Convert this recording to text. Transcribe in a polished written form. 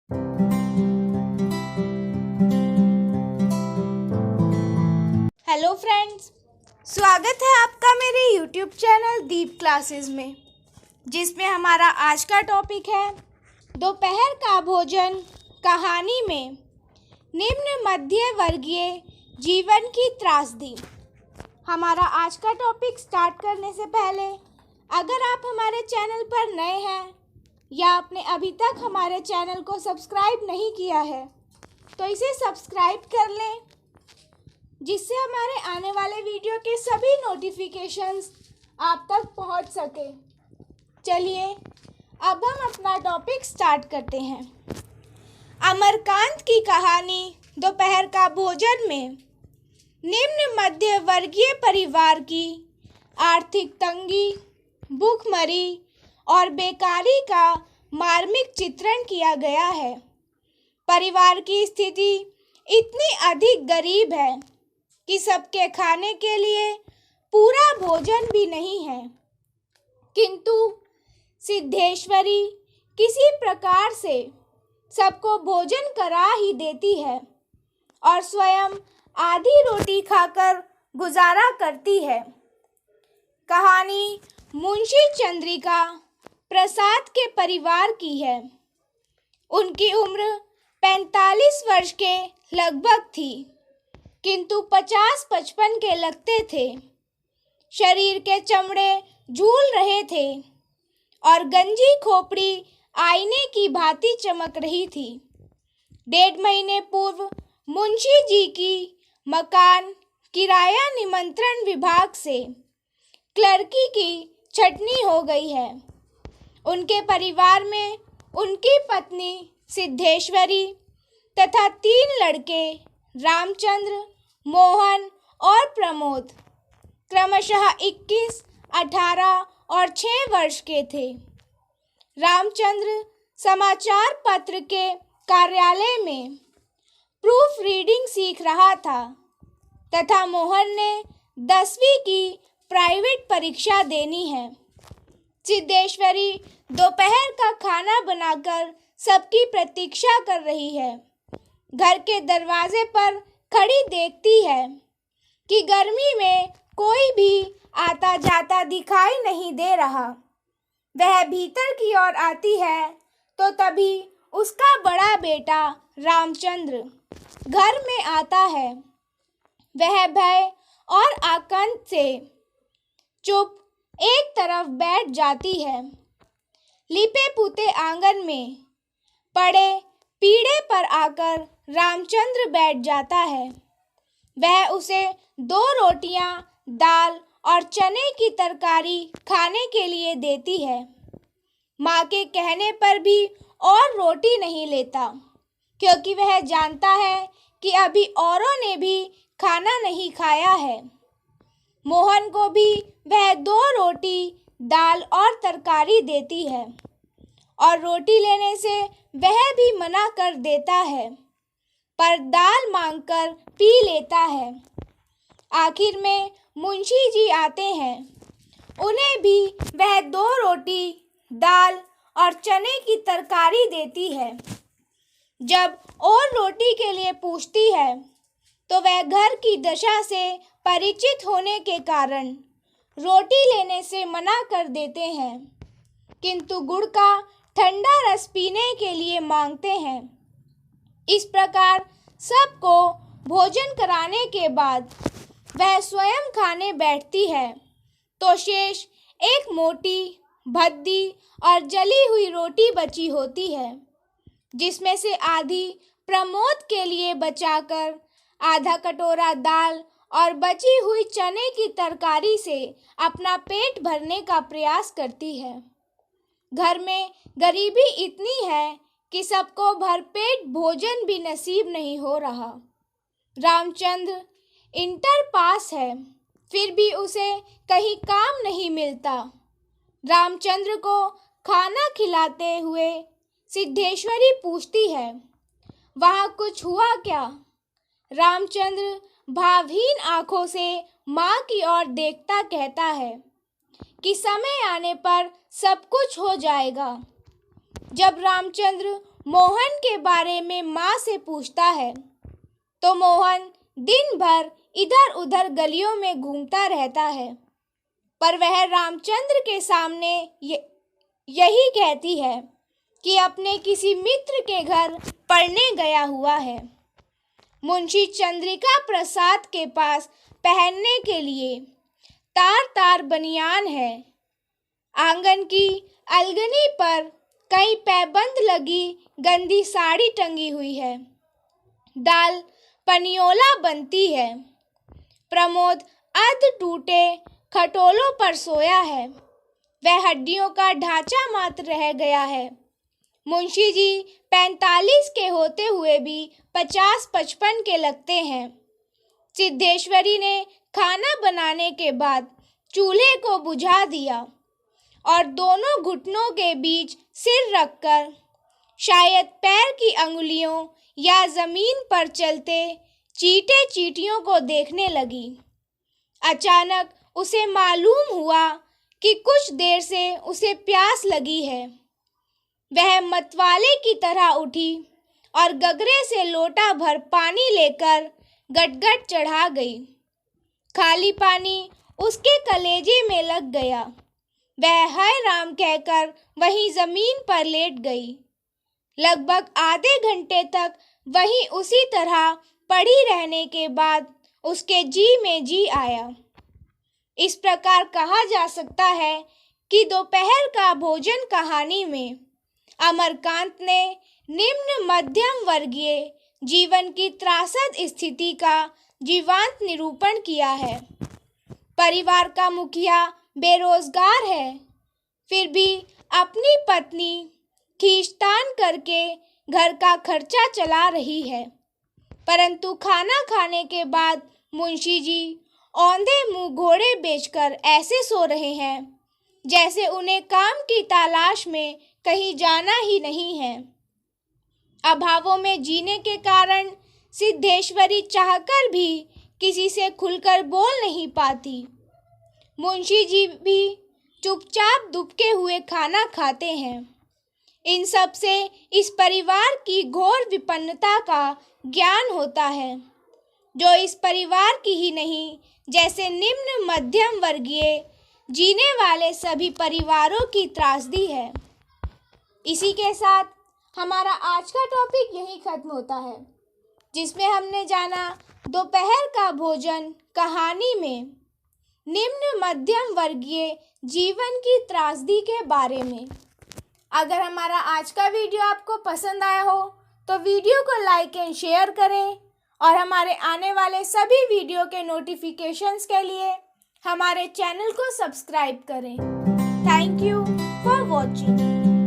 Hello friends, स्वागत है आपका मेरे यूट्यूब चैनल दीप क्लासेस में, जिसमें हमारा आज का टॉपिक है दोपहर का भोजन कहानी में निम्न मध्य वर्गीय जीवन की त्रासदी। हमारा आज का टॉपिक स्टार्ट करने से पहले अगर आप हमारे चैनल पर नए हैं या आपने अभी तक हमारे चैनल को सब्सक्राइब नहीं किया है तो इसे सब्सक्राइब कर लें, जिससे हमारे आने वाले वीडियो के सभी नोटिफिकेशंस आप तक पहुंच सके। चलिए अब हम अपना टॉपिक स्टार्ट करते हैं। अमरकांत की कहानी दोपहर का भोजन में निम्न मध्य वर्गीय परिवार की आर्थिक तंगी, भूखमरी और बेकारी का मार्मिक चित्रण किया गया है। परिवार की स्थिति इतनी अधिक गरीब है कि सबके खाने के लिए पूरा भोजन भी नहीं है, किंतु सिद्धेश्वरी किसी प्रकार से सबको भोजन करा ही देती है और स्वयं आधी रोटी खाकर गुजारा करती है। कहानी मुंशी चंद्रिका प्रसाद के परिवार की है। उनकी उम्र 45 वर्ष के लगभग थी, किंतु 50-55 के लगते थे। शरीर के चमड़े झूल रहे थे और गंजी खोपड़ी आईने की भांति चमक रही थी। 1.5 महीने पूर्व मुंशी जी की मकान किराया निमंत्रण विभाग से क्लर्की की छटनी हो गई है। उनके परिवार में उनकी पत्नी सिद्धेश्वरी तथा 3 लड़के रामचंद्र, मोहन और प्रमोद क्रमशः 21, 18 और 6 वर्ष के थे। रामचंद्र समाचार पत्र के कार्यालय में प्रूफ रीडिंग सीख रहा था तथा मोहन ने 10वीं की प्राइवेट परीक्षा देनी है। सिद्धेश्वरी दोपहर का खाना बनाकर सबकी प्रतीक्षा कर रही है। घर के दरवाजे पर खड़ी देखती है कि गर्मी में कोई भी आता जाता दिखाई नहीं दे रहा। वह भीतर की ओर आती है तो तभी उसका बड़ा बेटा रामचंद्र घर में आता है। वह भय और आतंक से चुप एक तरफ बैठ जाती है। लिपे पुते आंगन में पड़े पीढ़े पर आकर रामचंद्र बैठ जाता है। वह उसे 2 रोटियां, दाल और चने की तरकारी खाने के लिए देती है। माँ के कहने पर भी और रोटी नहीं लेता, क्योंकि वह जानता है कि अभी औरों ने भी खाना नहीं खाया है। मोहन को भी वह 2 रोटी, दाल और तरकारी देती है और रोटी लेने से वह भी मना कर देता है, पर दाल मांगकर पी लेता है। आखिर में मुंशी जी आते हैं। उन्हें भी वह 2 रोटी, दाल और चने की तरकारी देती है। जब और रोटी के लिए पूछती है तो वह घर की दशा से परिचित होने के कारण रोटी लेने से मना कर देते हैं, किंतु गुड़ का ठंडा रस पीने के लिए मांगते हैं। इस प्रकार सबको भोजन कराने के बाद वह स्वयं खाने बैठती है तो शेष एक मोटी, भद्दी और जली हुई रोटी बची होती है, जिसमें से आधी प्रमोद के लिए बचाकर आधा कटोरा दाल और बची हुई चने की तरकारी से अपना पेट भरने का प्रयास करती है। घर में गरीबी इतनी है कि सबको भरपेट भोजन भी नसीब नहीं हो रहा। रामचंद्र इंटर पास है, फिर भी उसे कहीं काम नहीं मिलता। रामचंद्र को खाना खिलाते हुए सिद्धेश्वरी पूछती है, वहाँ कुछ हुआ क्या? रामचंद्र भावहीन आंखों से माँ की ओर देखता कहता है कि समय आने पर सब कुछ हो जाएगा। जब रामचंद्र मोहन के बारे में माँ से पूछता है तो मोहन दिन भर इधर उधर गलियों में घूमता रहता है, पर वह रामचंद्र के सामने यही कहती है कि अपने किसी मित्र के घर पढ़ने गया हुआ है। मुंशी चंद्रिका प्रसाद के पास पहनने के लिए तार तार बनियान है। आंगन की अलगनी पर कई पैबंद लगी गंदी साड़ी टंगी हुई है। दाल पनियोला बनती है। प्रमोद अर्ध टूटे खटोलों पर सोया है। वह हड्डियों का ढांचा मात्र रह गया है। मुंशी जी 45 के होते हुए भी 50-55 के लगते हैं। सिद्धेश्वरी ने खाना बनाने के बाद चूल्हे को बुझा दिया और दोनों घुटनों के बीच सिर रखकर शायद पैर की अंगुलियों या जमीन पर चलते चींटे चींटियों को देखने लगी। अचानक उसे मालूम हुआ कि कुछ देर से उसे प्यास लगी है। वह मतवाले की तरह उठी और गगरे से लोटा भर पानी लेकर गटगट चढ़ा गई। खाली पानी उसके कलेजे में लग गया। वह हाय राम कहकर वहीं जमीन पर लेट गई। लगभग आधे घंटे तक वहीं उसी तरह पड़ी रहने के बाद उसके जी में जी आया। इस प्रकार कहा जा सकता है कि दोपहर का भोजन कहानी में अमरकांत ने निम्न मध्यम वर्गीय जीवन की त्रासद स्थिति का जीवंत निरूपण किया है। परिवार का मुखिया बेरोजगार है, फिर भी अपनी पत्नी खींचतान करके घर का खर्चा चला रही है, परंतु खाना खाने के बाद मुंशी जी औंधे मुंह घोड़े बेचकर ऐसे सो रहे हैं जैसे उन्हें काम की तलाश में कहीं जाना ही नहीं है। अभावों में जीने के कारण सिद्धेश्वरी चाहकर भी किसी से खुलकर बोल नहीं पाती। मुंशी जी भी चुपचाप दुबके हुए खाना खाते हैं। इन सब से इस परिवार की घोर विपन्नता का ज्ञान होता है, जो इस परिवार की ही नहीं, जैसे निम्न मध्यम वर्गीय जीने वाले सभी परिवारों की त्रासदी है। इसी के साथ हमारा आज का टॉपिक यही खत्म होता है, जिसमें हमने जाना दोपहर का भोजन कहानी में निम्न मध्यम वर्गीय जीवन की त्रासदी के बारे में। अगर हमारा आज का वीडियो आपको पसंद आया हो तो वीडियो को लाइक एंड शेयर करें और हमारे आने वाले सभी वीडियो के नोटिफिकेशंस के लिए हमारे चैनल को सब्सक्राइब करें। Thank you for watching.